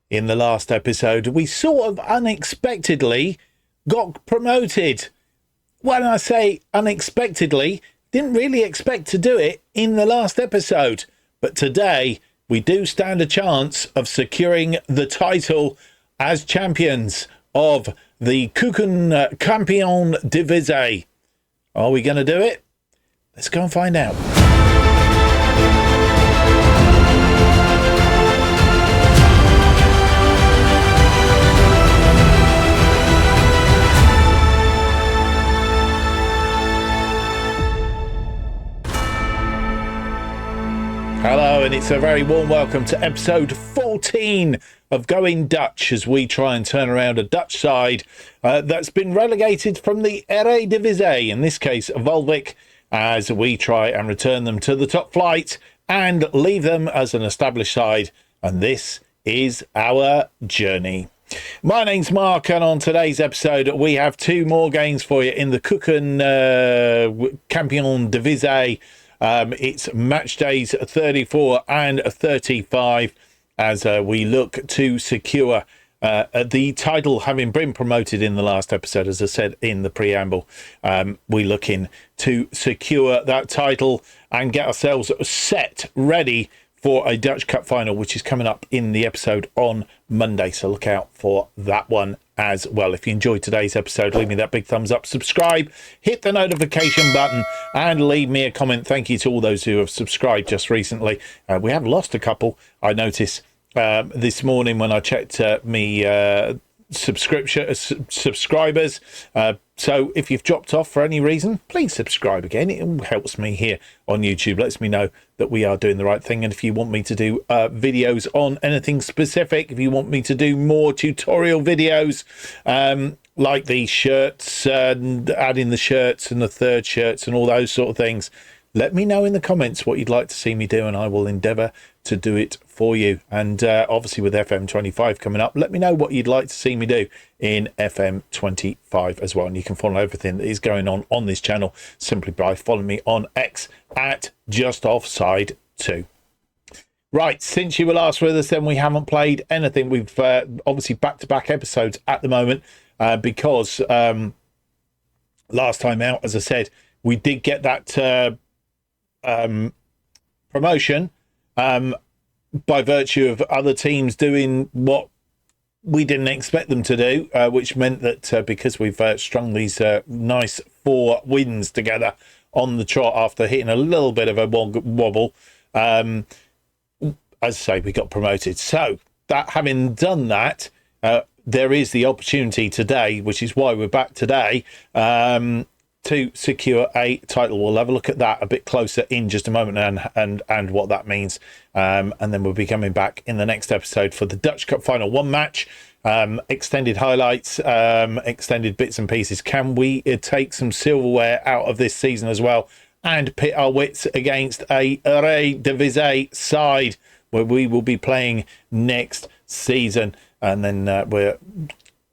in the last episode, we sort of unexpectedly got promoted. When I say unexpectedly, didn't really expect to do it in the last episode. But today, we do stand a chance of securing the title as champions of the Champion Divisie. Are we going to do it? Let's go and find out. Hello, and it's a very warm welcome to episode 14 of Going Dutch, as we try and turn around a Dutch side that's been relegated from the Eredivisie, in this case Waalwijk, as we try and return them to the top flight and leave them as an established side. And this is our journey. My name's Mark, and on today's episode we have two more games for you in the Champion Divisie. It's match days 34 and 35 as we look to secure the title, having been promoted in the last episode. As I said in the preamble, we're looking to secure that title and get ourselves set ready for a Dutch Cup final, which is coming up in the episode on Monday. So look out for that one as well. If you enjoyed today's episode, leave me that big thumbs up, subscribe, hit the notification button, and leave me a comment. Thank you to all those who have subscribed just recently. We have lost a couple, I noticed this morning when I checked subscribers. So if you've dropped off for any reason, please subscribe again. It helps me here on YouTube, lets me know that we are doing the right thing. And if you want me to do videos on anything specific, if you want me to do more tutorial videos, like the shirts, adding the shirts and the third shirts and all those sort of things, let me know in the comments what you'd like to see me do, and I will endeavour to do it for you. And obviously with FM25 coming up, let me know what you'd like to see me do in FM25 as well. And you can follow everything that is going on this channel simply by following me on X at JustOffsideFM. Right, since you were last with us, then we haven't played anything. We've obviously back-to-back episodes at the moment because last time out, as I said, we did get that promotion by virtue of other teams doing what we didn't expect them to do, which meant that because we've strung these nice 4 wins together on the trot after hitting a little bit of a wobble, as I say, we got promoted. So that having done that, there is the opportunity today, which is why we're back today, to secure a title. We'll have a look at that a bit closer in just a moment and what that means. And then we'll be coming back in the next episode for the Dutch Cup final. One match, extended highlights, extended bits and pieces. Can we take some silverware out of this season as well and pit our wits against a Eredivisie side where we will be playing next season? And then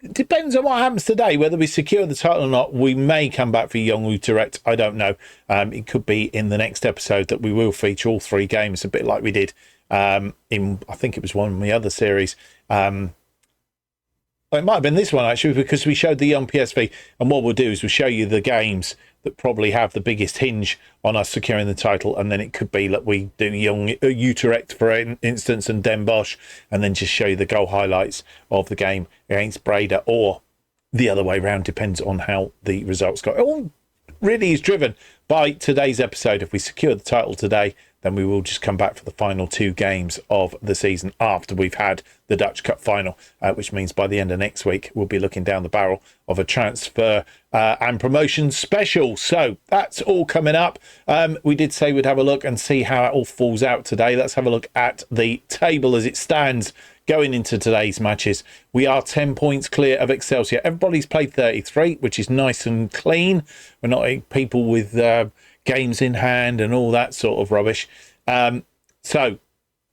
it depends on what happens today, whether we secure the title or not. We may come back for Young Utrecht. I don't know. It could be in the next episode that we will feature all 3 games, a bit like we did in, I think it was one of the other series. It might have been this one, actually, because we showed the Young PSV. And what we'll do is we'll show you the games that probably have the biggest hinge on us securing the title, and then it could be that we do Young Utrecht, for instance, and Den Bosch, and then just show you the goal highlights of the game against Breda, or the other way around, depends on how the results go. It all really is driven by today's episode. If we secure the title today, then we will just come back for the final 2 games of the season after we've had the Dutch Cup final, which means by the end of next week, we'll be looking down the barrel of a transfer and promotion special. So that's all coming up. We did say we'd have a look and see how it all falls out today. Let's have a look at the table as it stands going into today's matches. We are 10 points clear of Excelsior. Everybody's played 33, which is nice and clean. We're not people with games in hand and all that sort of rubbish. So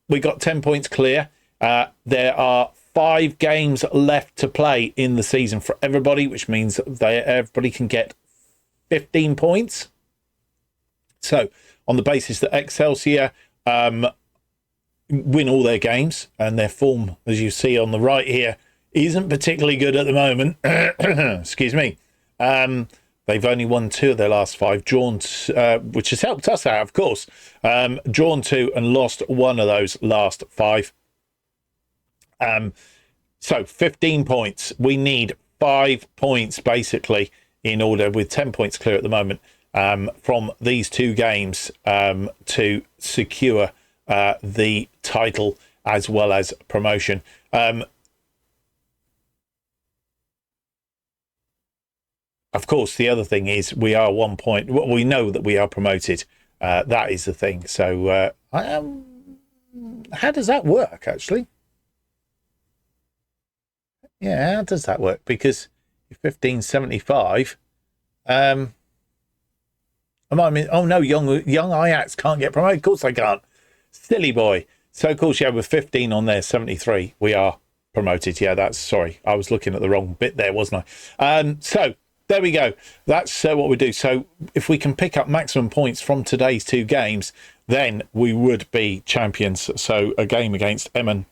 we got 10 points clear. There are 5 games left to play in the season for everybody, which means everybody can get 15 points. So on the basis that Excelsior win all their games, and their form, as you see on the right here, isn't particularly good at the moment. Excuse me. They've only won 2 of their last 5, drawn, which has helped us out, of course. Drawn 2 and lost 1 of those last 5. So 15 points. We need 5 points, basically, in order, with 10 points clear at the moment, from these 2 games to secure the title as well as promotion. Of course, the other thing is we are 1 point. Well, we know that we are promoted. That is the thing. So how does that work, actually? Yeah, how does that work? Because 1575. Oh no, young Ajax can't get promoted. Of course they can't. Silly boy. So of course, yeah, with 15 on there, 73, we are promoted. Yeah, that's, sorry, I was looking at the wrong bit there, wasn't I? So there we go. That's what we do. So if we can pick up maximum points from today's 2 games, then we would be champions. So a game against Emmen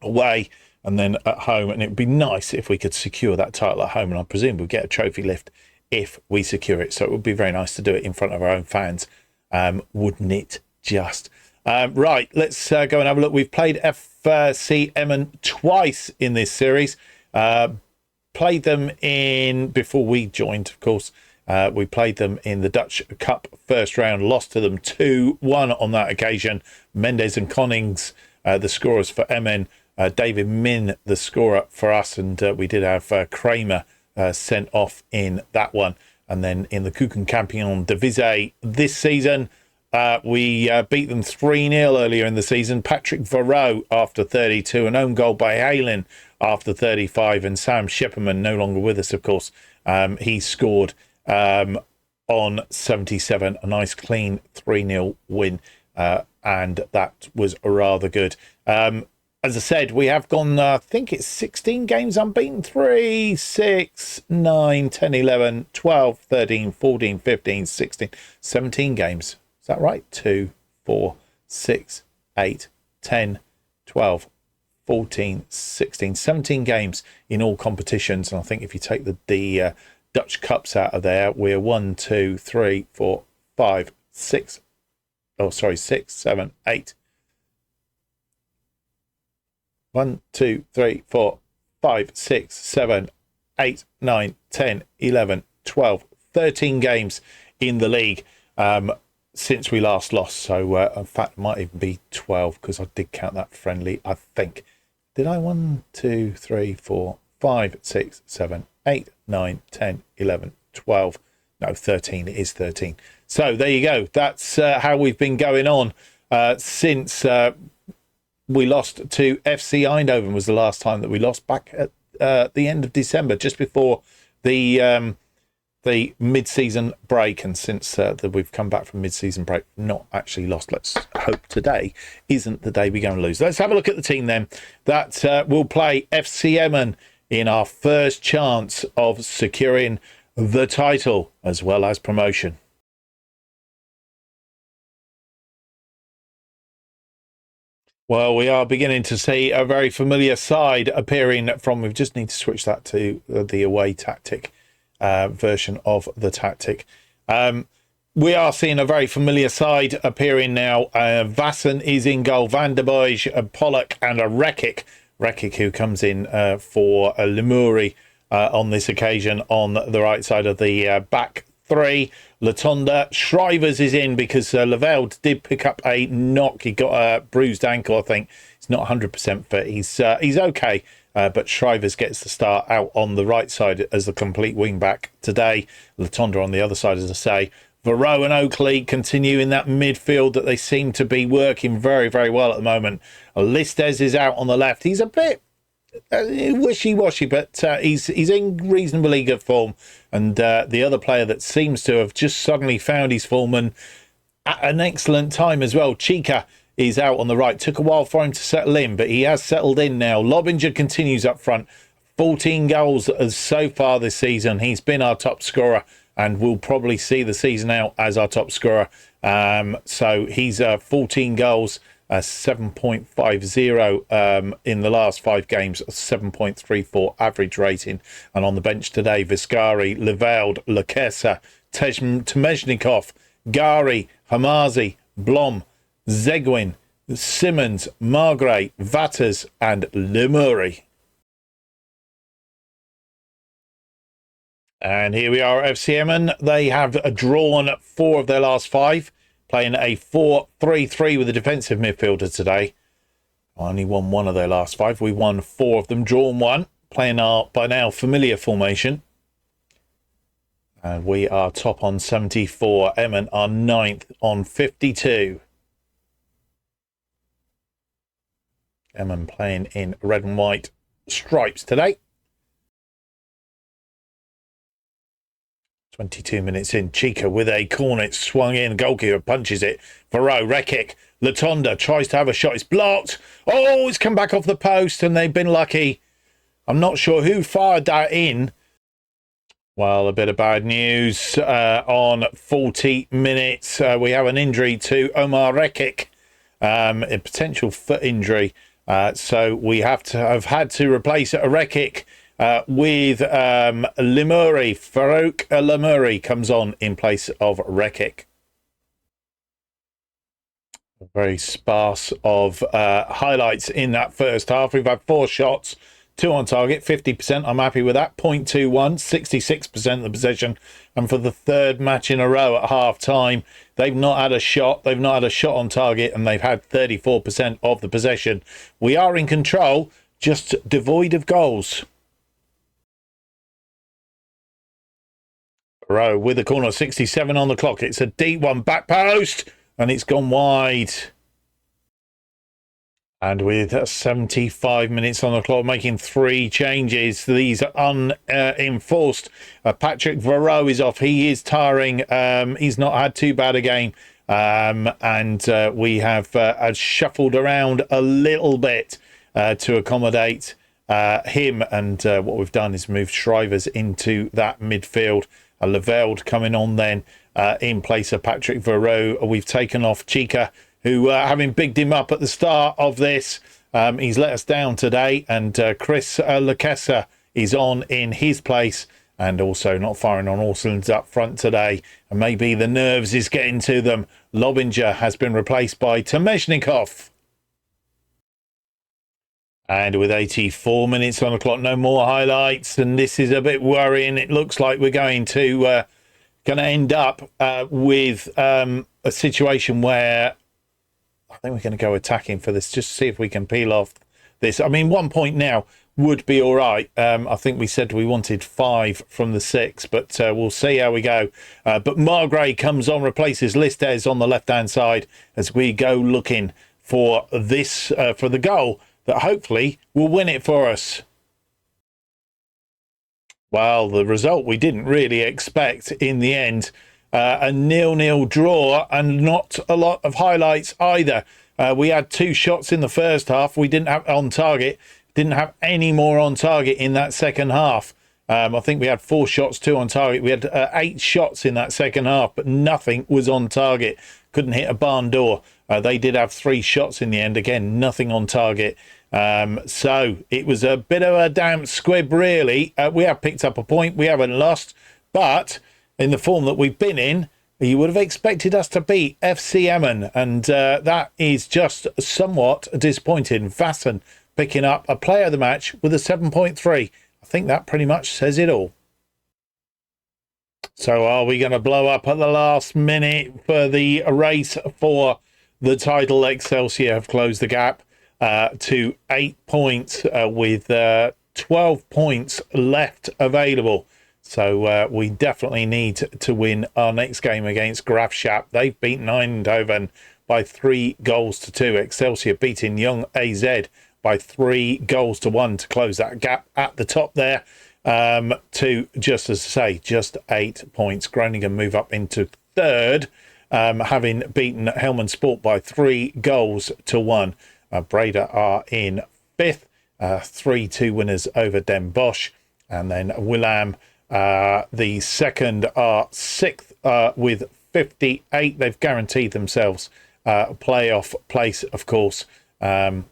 away and then at home, and it would be nice if we could secure that title at home, and I presume we'll get a trophy lift if we secure it. So it would be very nice to do it in front of our own fans, wouldn't it just? Right, let's go and have a look. We've played FC Emmen twice in this series. Played them in, before we joined, of course, we played them in the Dutch Cup first round, lost to them 2-1 on that occasion. Mendes and Connings, the scorers for Emmen. David Min, the scorer for us, and we did have Kramer sent off in that one. And then in the Keukenkampioen Divisie this season, we beat them 3-0 earlier in the season. Patrick Varro after 32, an own goal by Halen after 35, and Sam Shepperman, no longer with us, of course. He scored on 77, a nice clean 3-0 win, and that was rather good. As I said, we have gone, I think it's 16 games unbeaten. 3, 6, 9, 10, 11, 12, 13, 14, 15, 16, 17 games. Is that right? 2, 4, 6, 8, 10, 12, 14, 16, 17 games in all competitions. And I think if you take the Dutch Cups out of there, we're 1, 2, 3, 4, 5, 6. Oh, sorry, 6, 7, 8. 1, 2, 3, 4, 5, 6, 7, 8, 9, 10, 11, 12, 13 games in the league since we last lost. So, in fact, it might even be 12 because I did count that friendly, I think. Did I? 1, 2, 3, 4, 5, 6, 7, 8, 9, 10, 11, 12. No, 13. It is 13. So, there you go. That's how we've been going on since... we lost to FC Eindhoven was the last time that we lost, back at the end of December, just before the mid-season break. And since that we've come back from mid-season break, not actually lost. Let's hope today isn't the day we go and lose. Let's have a look at the team then. That will play FC Emmen in our first chance of securing the title as well as promotion. Well, we are beginning to see a very familiar side appearing from... We just need to switch that to the away tactic version of the tactic. We are seeing a very familiar side appearing now. Vassen is in goal. Van der Boij, Pollock and a Rekic. Rekic, who comes in for Limuri on this occasion on the right side of the back 3. Latonda. Shrivers is in because Lavelle did pick up a knock. He got a bruised ankle, I think. He's not 100% fit. He's okay, but Shrivers gets the start out on the right side as the complete wing back today. Latonda on the other side, as I say. Varro and Oakley continue in that midfield that they seem to be working very, very well at the moment. Listes is out on the left. He's a bit wishy-washy, but he's in reasonably good form. And the other player that seems to have just suddenly found his form and at an excellent time as well, Chica, is out on the right. Took a while for him to settle in, but he has settled in now. Lobinger continues up front. 14 goals so far this season. He's been our top scorer and will probably see the season out as our top scorer. So he's 14 goals 7.50 in the last 5 games, 7.34 average rating. And on the bench today, Viscari, Leveld, Lakesa, Temezhnikov, Gari, Hamazi, Blom, Zegwin, Simmons, Margray, Vatters and Lemuri. And here we are at FC Emmen. They have drawn 4 of their last 5, playing a 4-3-3 with a defensive midfielder today. Only won 1 of their last 5. We won 4 of them, drawn 1, playing our by now familiar formation. And we are top on 74. Emmen are 9th on 52. Emmen playing in red and white stripes today. 22 minutes in, Chica with a corner, it's swung in, goalkeeper punches it, Varro, Rekic, Latonda tries to have a shot, it's blocked, oh, it's come back off the post and they've been lucky. I'm not sure who fired that in. Well, a bit of bad news on 40 minutes. We have an injury to Omar Rekic, a potential foot injury. So we have had to replace Rekic with Lemuri. Farouk Lemuri comes on in place of Rekic. Very sparse of highlights in that first half. We've had 4 shots, 2 on target, 50%. I'm happy with that. 0.21, 66% of the possession. And for the 3rd match in a row at half time, they've not had a shot. They've not had a shot on target, and they've had 34% of the possession. We are in control, just devoid of goals. Rowe with a corner, 67 on the clock. It's a deep one, back post, and it's gone wide. And with 75 minutes on the clock, making 3 changes. These are unenforced. Patrick Varro is off. He is tiring. He's not had too bad a game. And we have shuffled around a little bit to accommodate him. And what we've done is moved Shrivers into that midfield. Leveld coming on then in place of Patrick Varro. We've taken off Chica, who, having bigged him up at the start of this, he's let us down today. And Chris Lakesa is on in his place, and also not firing on all cylinders up front today. And maybe the nerves is getting to them. Lobinger has been replaced by Temezhnikov. And with 84 minutes on the clock, no more highlights. And this is a bit worrying. It looks like we're going to end up with a situation where I think we're going to go attacking for this, just to see if we can peel off this. I mean, 1 point now would be all right. I think we said we wanted 5 from the 6, but we'll see how we go. But Margray comes on, replaces Listes on the left-hand side as we go looking for this, for the goal that hopefully will win it for us. Well, the result we didn't really expect in the end. A 0-0 draw and not a lot of highlights either. We had 2 shots in the first half. We didn't have on target. Didn't have any more on target in that second half. I think we had 4 shots, 2 on target. We had 8 shots in that second half, but nothing was on target. Couldn't hit a barn door. They did have 3 shots in the end. Again, nothing on target. So it was a bit of a damp squib, really. We have picked up a point. We haven't lost. But in the form that we've been in, you would have expected us to beat FC Emmen. And that is just somewhat disappointing. Vassen picking up a player of the match with a 7.3. I think that pretty much says it all. So are we going to blow up at the last minute for the race for the title? Excelsior have closed the gap to 8 points with 12 points left available. So we definitely need to win our next game against Graafschap. They've beaten Eindhoven by 3-2. Excelsior beating Young AZ by 3-1 to close that gap at the top there. To, just as I say, just 8 points. Groningen move up into 3rd, having beaten Helmand Sport by 3-1. Breda are in 5th, 3-2 winners over Den Bosch. And then Willem, the second, are 6th with 58. They've guaranteed themselves playoff place, of course. Den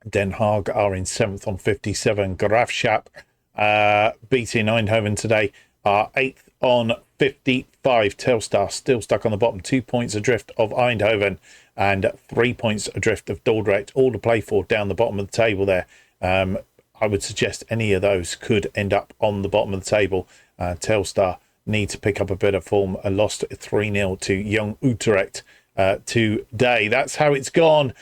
Haag are in 7th on 57. Graafschap beating Eindhoven today are 8th on 55. Telstar still stuck on the bottom, 2 points adrift of Eindhoven and 3 points adrift of Dordrecht, all to play for down the bottom of the table there. I would suggest any of those could end up on the bottom of the table. Telstar need to pick up a bit of form. Lost 3-0 to Young Utrecht today. That's how it's gone.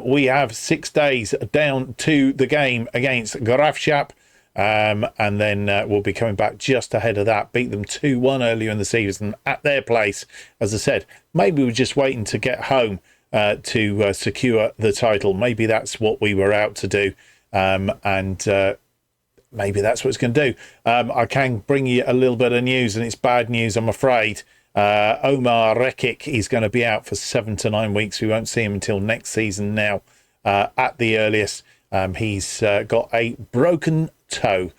We have 6 days down to the game against Graafschap. And then we'll be coming back just ahead of that. Beat them 2-1 earlier in the season at their place. As I said, maybe we're just waiting to get home to secure the title. Maybe that's what we were out to do. And maybe that's what it's going to do. I can bring you a little bit of news, and it's bad news, I'm afraid. Omar Rekik is going to be out for 7 to 9 weeks. We won't see him until next season now, at the earliest. He's got a broken toe,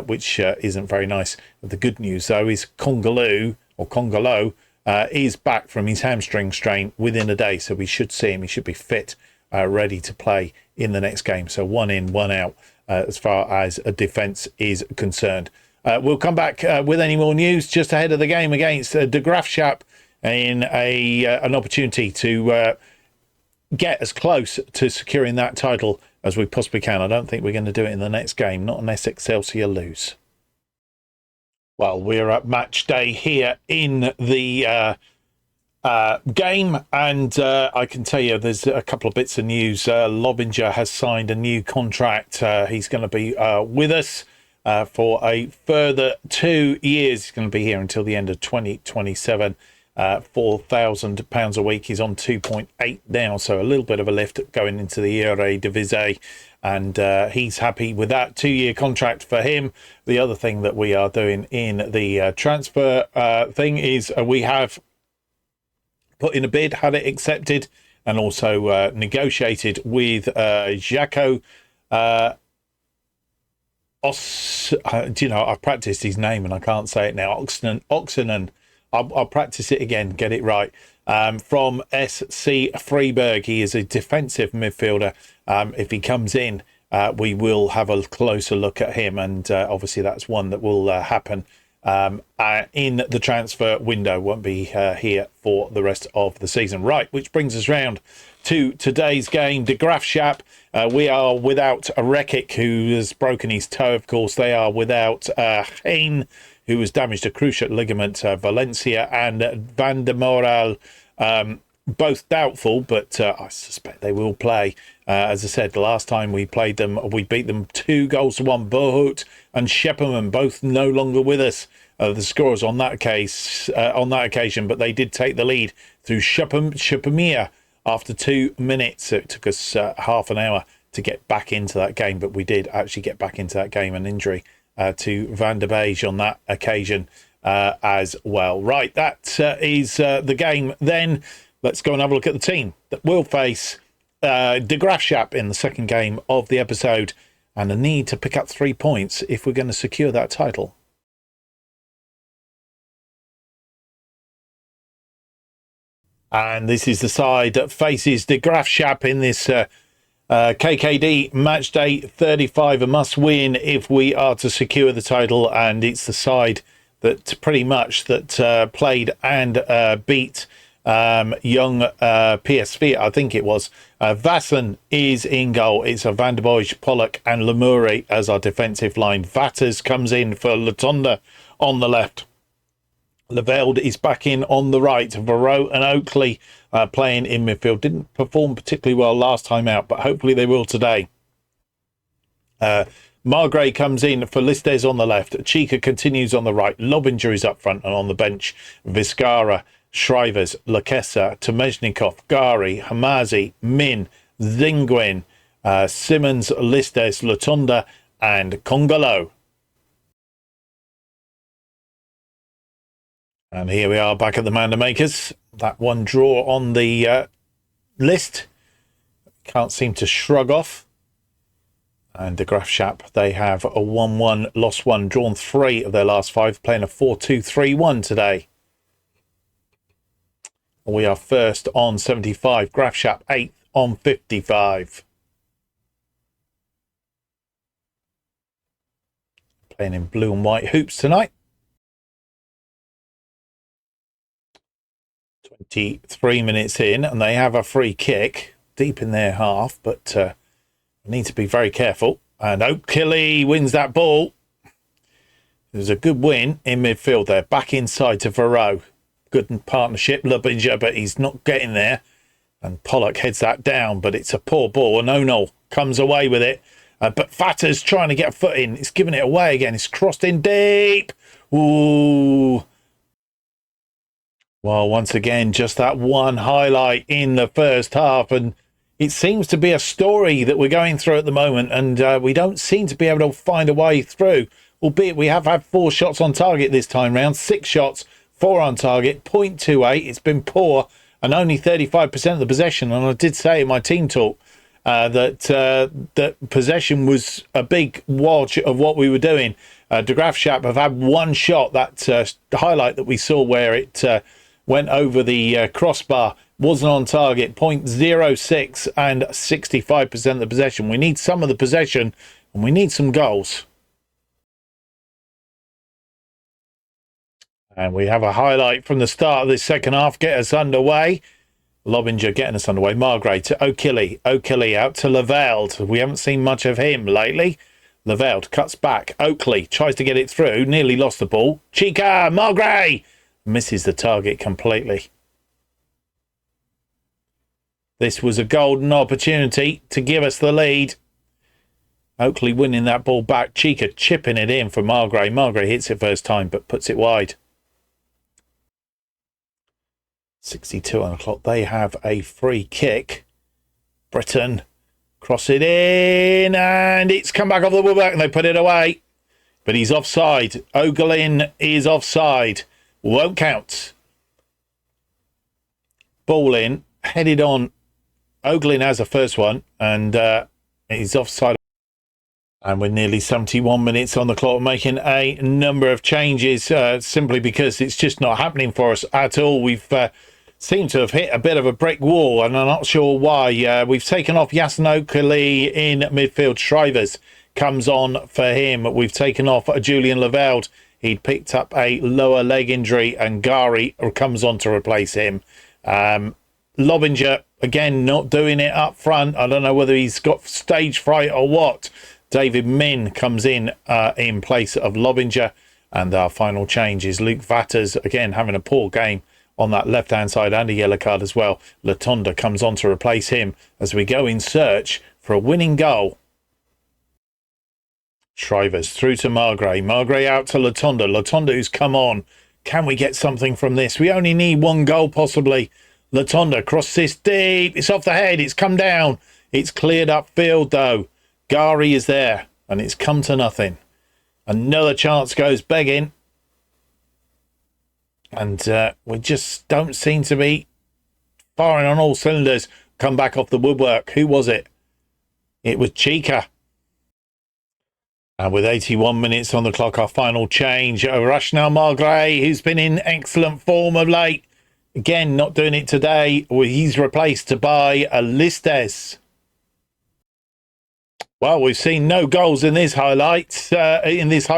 which isn't very nice. The good news, though, is Congolo is back from his hamstring strain within a day, so we should see him. He should be fit, ready to play in the next game. So 1 in, 1 out as far as a defence is concerned. We'll come back with any more news just ahead of the game against De Graafschap in an opportunity to get as close to securing that title as we possibly can. I don't think we're going to do it in the next game, not unless Excelsior lose. Well, we're at match day here in the game, and I can tell you there's a couple of bits of news. Lobinger has signed a new contract. He's going to be with us for a further 2 years. He's going to be here until the end of 2027. £4,000 a week. He's on 2.8 now, so a little bit of a lift going into the Eredivisie, and he's happy with that 2-year contract for him. The other thing that we are doing in the transfer thing is we have put in a bid, had it accepted, and also negotiated with Jaco. I've practiced his name and I can't say it now. Oxenen. I'll practice it again, get it right. From SC Freiburg, he is a defensive midfielder. If he comes in, we will have a closer look at him, and obviously that's one that will happen in the transfer window. Won't be here for the rest of the season. Right, which brings us round to today's game. De Graafschap, we are without Rekik, who has broken his toe, of course. They are without Hein, who was damaged a cruciate ligament. Valencia and Van der Moral, both doubtful, but I suspect they will play. As I said, the last time we played them, we beat them 2-1. Bohut and Schepperman both no longer with us. The scorers on that occasion, but they did take the lead through Scheppermere after 2 minutes. It took us half an hour to get back into that game, but we did actually get back into that game. An injury to Van der Beek on that occasion as well. Right, that is the game then. Let's go and have a look at the team that will face De Graafschap in the second game of the episode, and a need to pick up 3 points if we're going to secure that title. And this is the side that faces De Graafschap in this KKD match day 35, a must win if we are to secure the title, and it's the side that pretty much that played and beat young PSV, I think it was. Vassen is in goal. It's a Van der Beek, Pollock and Lemuri as our defensive line. Vatters comes in for Latonda on the left. Leveld is back in on the right. Varro and Oakley playing in midfield. Didn't perform particularly well last time out, but hopefully they will today. Margray comes in for Listes on the left. Chika continues on the right. Lobinger is up front, and on the bench, Vizcara, Shrivers, Lakessa, Tomezhnikov, Gari, Hamazi, Min, Zinguin, Simmons, Listes, Latonda, and Congolo. And here we are back at the Manda Makers. That one draw on the list. Can't seem to shrug off. And De Graafschap, they have a 1-1, lost 1, drawn 3 of their last 5, playing a 4-2-3-1 today. We are first on 75. Graafschap 8th on 55. Playing in blue and white hoops tonight. 23 minutes in, and they have a free kick deep in their half, but need to be very careful. And Oakley wins that ball. It was a good win in midfield there. Back inside to Varro. Good partnership, Lubinger, but he's not getting there. And Pollock heads that down, but it's a poor ball. And O'Neill comes away with it. But Fatter's trying to get a foot in. It's giving it away again. It's crossed in deep. Ooh. Well, once again, just that one highlight in the first half. And it seems to be a story that we're going through at the moment. And we don't seem to be able to find a way through. Albeit we have had 4 shots on target this time round. 6 shots, 4 on target, 0.28. It's been poor and only 35% of the possession. And I did say in my team talk that possession was a big watch of what we were doing. De Graafschap have had 1 shot, that highlight that we saw where it went over the crossbar, wasn't on target, 0.06 and 65% of the possession. We need some of the possession and we need some goals. And we have a highlight from the start of this second half, get us underway. Lobinger getting us underway. Margrave to O'Killy. O'Killy out to Leveld. We haven't seen much of him lately. Leveld cuts back. Oakley tries to get it through. Nearly lost the ball. Chica, Margrave misses the target completely. This was a golden opportunity to give us the lead. Oakley winning that ball back. Chica chipping it in for Margrave. Margrave hits it first time but puts it wide. 62 on the clock. They have a free kick. Britton cross it in and it's come back off the woodwork and they put it away. But he's offside. Oglin is offside. Won't count. Ball in. Headed on. Oglin has the first one and he's offside. And with nearly 71 minutes on the clock, making a number of changes simply because it's just not happening for us at all. We've seemed to have hit a bit of a brick wall, and I'm not sure why. We've taken off Yasin Oakley in midfield. Shrivers comes on for him. We've taken off Julian Leveld. He'd picked up a lower leg injury, and Gari comes on to replace him. Lobinger, again, not doing it up front. I don't know whether he's got stage fright or what. David Min comes in place of Lobinger. And our final change is Luke Vatters, again, having a poor game on that left-hand side and a yellow card as well. Latonda comes on to replace him as we go in search for a winning goal. Shrivers through to Margrave. Margrave out to Latonda. Latonda who's come on. Can we get something from this? We only need 1 goal possibly. Latonda crosses this deep. It's off the head. It's come down. It's cleared upfield though. Gari is there and it's come to nothing. Another chance goes begging. And we just don't seem to be firing on all cylinders. Come back off the woodwork. Who was it? It was Chica. And with 81 minutes on the clock, our final change. Rashnel Margrave, who's been in excellent form of late. Again, not doing it today. He's replaced by Listes. Well, we've seen no goals in this highlight. In this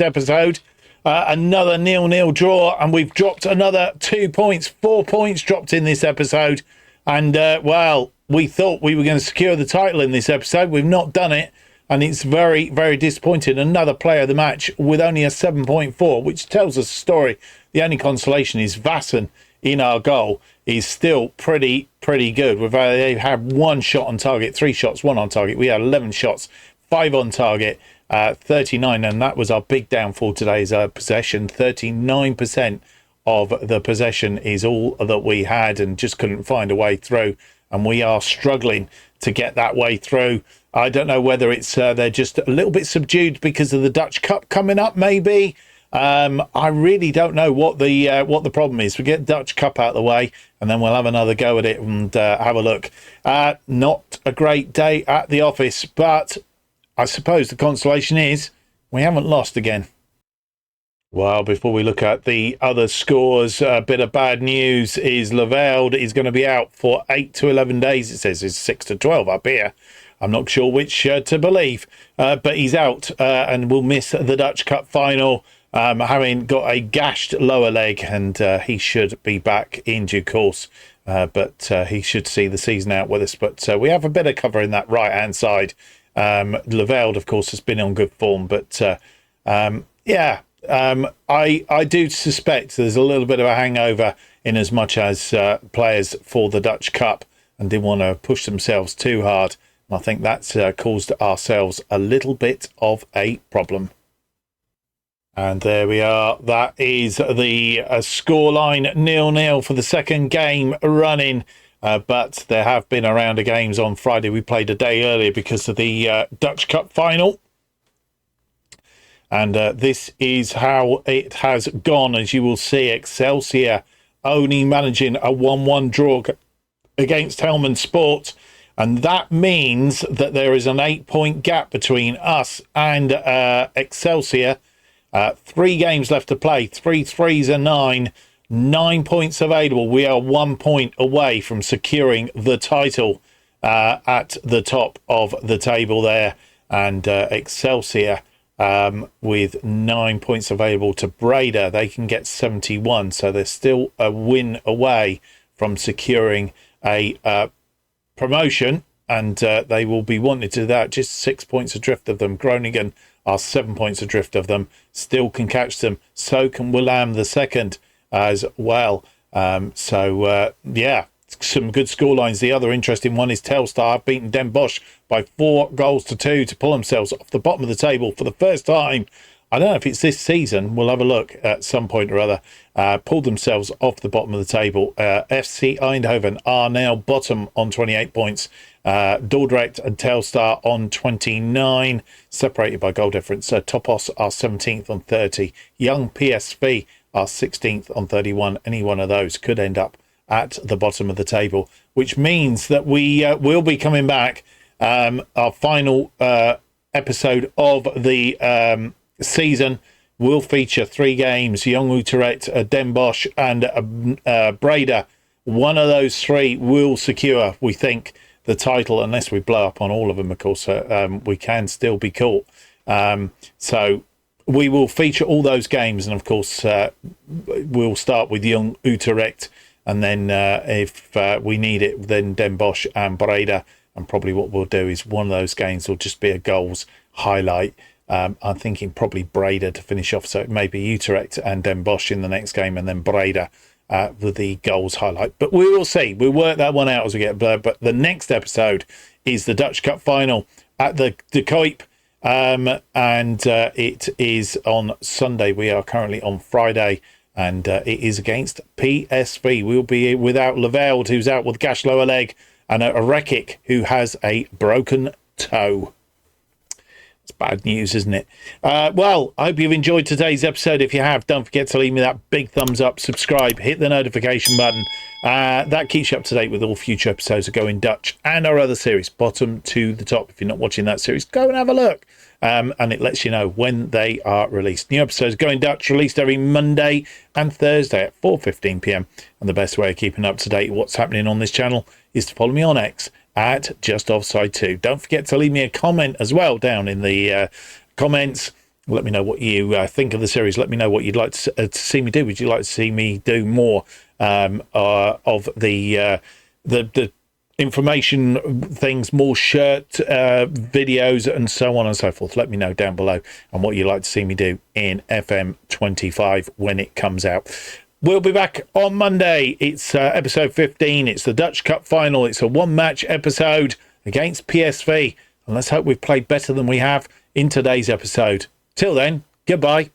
episode. Another 0-0 draw, and we've dropped another 2 points. 4 points dropped in this episode. And, well, we thought we were going to secure the title in this episode. We've not done it, and it's very, very disappointing. Another player of the match with only a 7.4, which tells us a story. The only consolation is Vassen in our goal is still pretty good. They've had 1 shot on target, 3 shots, 1 on target. We had 11 shots, 5 on target. 39, and that was our big downfall today's possession. 39% of the possession is all that we had and just couldn't find a way through, and we are struggling to get that way through. I don't know whether it's they're just a little bit subdued because of the Dutch Cup coming up, maybe. I really don't know what the problem is. We get Dutch Cup out of the way and then we'll have another go at it and have a look. Not a great day at the office, but I suppose the consolation is we haven't lost again. Well, before we look at the other scores, a bit of bad news is Lavelde is going to be out for 8 to 11 days. It says it's 6 to 12 up here. I'm not sure which to believe, but he's out and will miss the Dutch Cup final, having got a gashed lower leg, and he should be back in due course. But he should see the season out with us. But we have a bit of cover in that right-hand side. Lavelde, of course, has been on good form, but yeah. I do suspect there's a little bit of a hangover in as much as players for the Dutch Cup and didn't want to push themselves too hard. And I think that's caused ourselves a little bit of a problem. And there we are. That is the scoreline 0-0 for the second game running. But there have been a round of games on Friday. We played a day earlier because of the Dutch Cup final. And this is how it has gone. As you will see, Excelsior only managing a 1-1 draw against Helmond Sport. And that means that there is an 8-point gap between us and Excelsior. 3 games left to play, 3 threes and 9 points available. We are 1 point away from securing the title at the top of the table there. And Excelsior, with 9 points available to Breda, they can get 71. So they're still a win away from securing a promotion, and they will be wanting to do that. Just 6 points adrift of them. Groningen are 7 points adrift of them. Still can catch them. So can Willem the second as well. Yeah, some good scorelines. The other interesting one is Telstar have beaten Den Bosch by 4 goals to 2 to pull themselves off the bottom of the table for the first time. I don't know if it's this season. We'll have a look at some point or other. Pulled themselves off the bottom of the table. FC Eindhoven are now bottom on 28 points. Dordrecht and Telstar on 29, separated by goal difference. Topos are 17th on 30. Young PSV are 16th on 31. Any one of those could end up at the bottom of the table, which means that we will be coming back. Our final episode of the season will feature 3 games: Young Utrecht, Den Bosch and Breda. One of those 3 will secure, we think, the title, unless we blow up on all of them, of course. We can still be caught. So we will feature all those games, and of course we'll start with Young Utrecht, and then if we need it, then Den Bosch and Breda. And probably what we'll do is one of those games will just be a goals highlight. I'm thinking probably Breda to finish off, so it may be Utrecht and Den Bosch in the next game, and then Breda with the goals highlight. But we will see. We'll work that one out as we get there. But the next episode is the Dutch Cup final at the De Kuip, and it is on Sunday. We are currently on Friday, and it is against PSV. We'll be without Lavelde, who's out with gash lower leg, and a Rekic, who has a broken toe. It's bad news, isn't it? Well, I hope you've enjoyed today's episode. If you have, don't forget to leave me that big thumbs up, subscribe, hit the notification button. That keeps you up to date with all future episodes of Going Dutch and our other series, Bottom to the Top. If you're not watching that series, go and have a look. And it lets you know when they are released. New episodes of Going Dutch released every Monday and Thursday at 4:15 p.m. And the best way of keeping up to date with what's happening on this channel is to follow me on X at JustOffside2. Don't forget to leave me a comment as well down in the comments. Let me know what you think of the series. Let me know what you'd like to see me do. Would you like to see me do more of the information things, more shirt videos and so on and so forth? Let me know down below and what you'd like to see me do in FM25 when it comes out. We'll be back on Monday. It's episode 15. It's the Dutch Cup final. It's a 1-match episode against PSV. And let's hope we've played better than we have in today's episode. Till then, goodbye.